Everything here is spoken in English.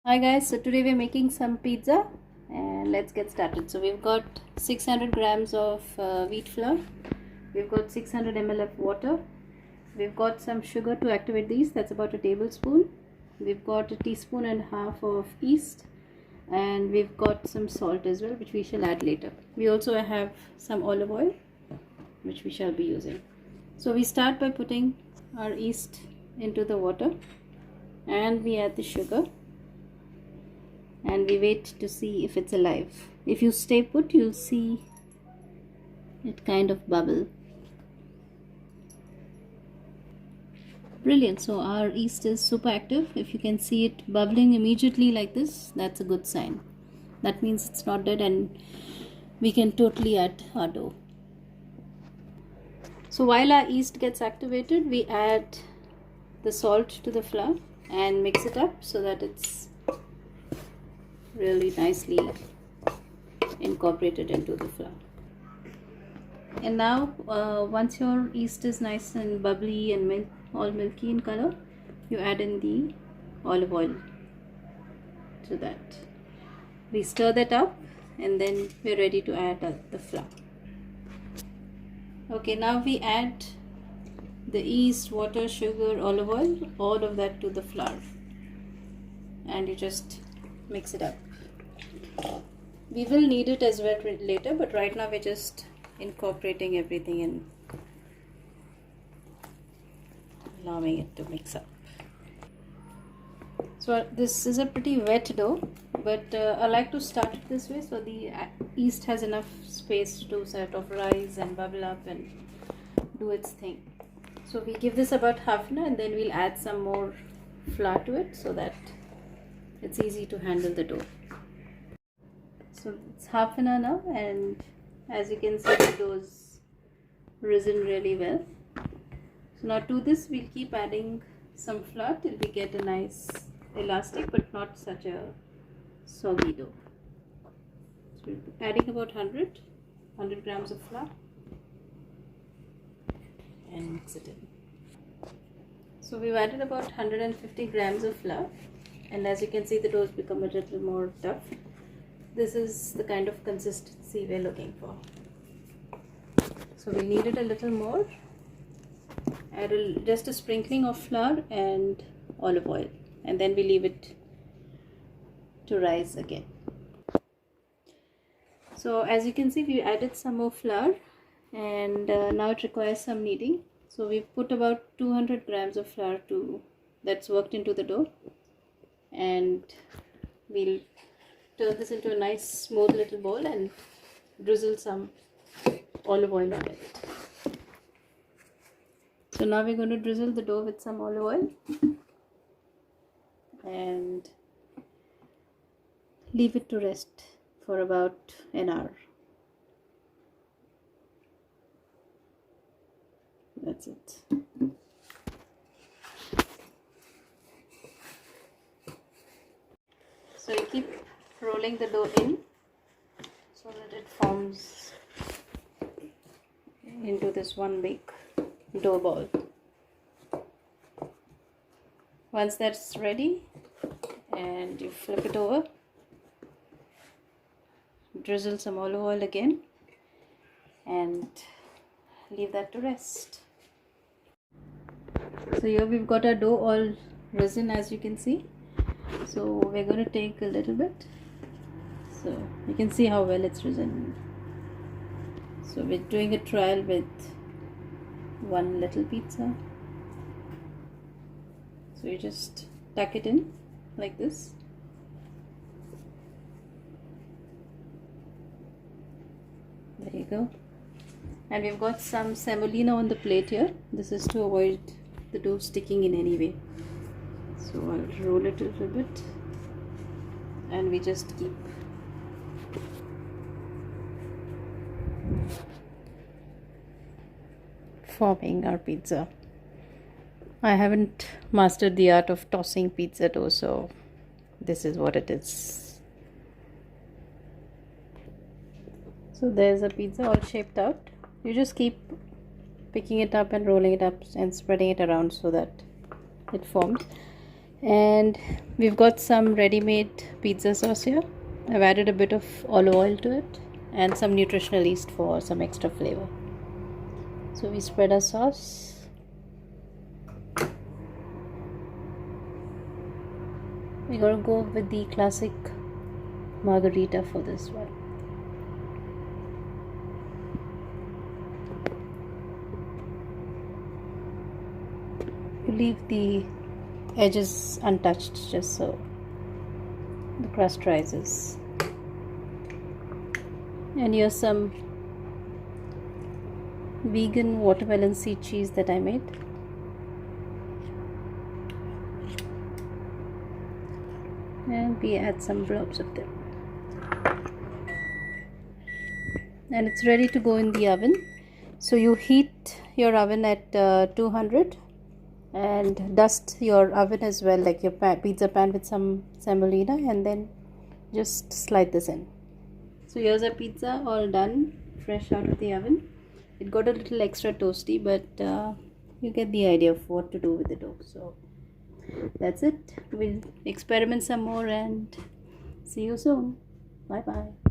Hi guys, so today we're making some pizza and let's get started. So we've got 600 grams of wheat flour, we've got 600 ml of water, we've got some sugar to activate these, that's about a tablespoon, we've got a teaspoon and a half of yeast, and we've got some salt as well, which we shall add later. We also have some olive oil which we shall be using. So we start by putting our yeast into the water and we add the sugar and we wait to see if it's alive. If you stay put, you'll see it kind of bubble. Brilliant. So our yeast is super active. If you can see it bubbling immediately like this, that's a good sign. That means it's not dead and we can totally add our dough. So while our yeast gets activated, we add the salt to the flour and mix it up so that it's really nicely incorporated into the flour. And now once your yeast is nice and bubbly and all milky in color, you add in the olive oil to that. We stir that up and then we're ready to add the flour. Okay, now we add the yeast, water, sugar, olive oil, all of that to the flour and you just mix it up. We will need it as well later, but right now we're just incorporating everything and allowing it to mix up. So this is a pretty wet dough, but I like to start it this way so the yeast has enough space to sort of rise and bubble up and do its thing. So we give this about half an hour and then we'll add some more flour to it so that it's easy to handle the dough. So it's half an hour now and as you can see the dough is risen really well. So now to this we'll keep adding some flour till we get a nice elastic but not such a soggy dough. So we'll be adding about 100 grams of flour and mix it in. So we've added about 150 grams of flour and as you can see the dough has become a little more tough. This is the kind of consistency we're looking for. So we need it a little more. Add just a sprinkling of flour and olive oil and then we leave it to rise again. So as you can see we added some more flour and now it requires some kneading. So we've put about 200 grams of flour that's worked into the dough and we'll turn this into a nice smooth little bowl and drizzle some olive oil on it. So now we're going to drizzle the dough with some olive oil and leave it to rest for about an hour. That's it. So you keep rolling the dough in so that it forms into this one big dough ball. Once that's ready and you flip it over, drizzle some olive oil again and leave that to rest. So here we've got our dough all risen as you can see. So we're going to take a little bit. So you can see how well it's risen. So we're doing a trial with one little pizza. So you just tuck it in like this. There you go. And we've got some semolina on the plate here. This is to avoid the dough sticking in any way. So I'll roll it a little bit and we just keep forming our pizza. I haven't mastered the art of tossing pizza dough, so this is what it is. So there's a pizza all shaped out. You just keep picking it up and rolling it up and spreading it around so that it forms. And we've got some ready-made pizza sauce here. I've added a bit of olive oil to it and some nutritional yeast for some extra flavor. So we spread our sauce. We're gonna go with the classic margarita for this one. You leave the edges untouched just so the crust rises. And here's some vegan watermelon seed cheese that I made. And we add some blobs of them. And it's ready to go in the oven. So you heat your oven at 200 and dust your oven as well, like your pizza pan, with some semolina, and then just slide this in. So here's a pizza all done, fresh out of the oven. It got a little extra toasty, but you get the idea of what to do with the dough. So that's it. We'll experiment some more and see you soon. Bye bye.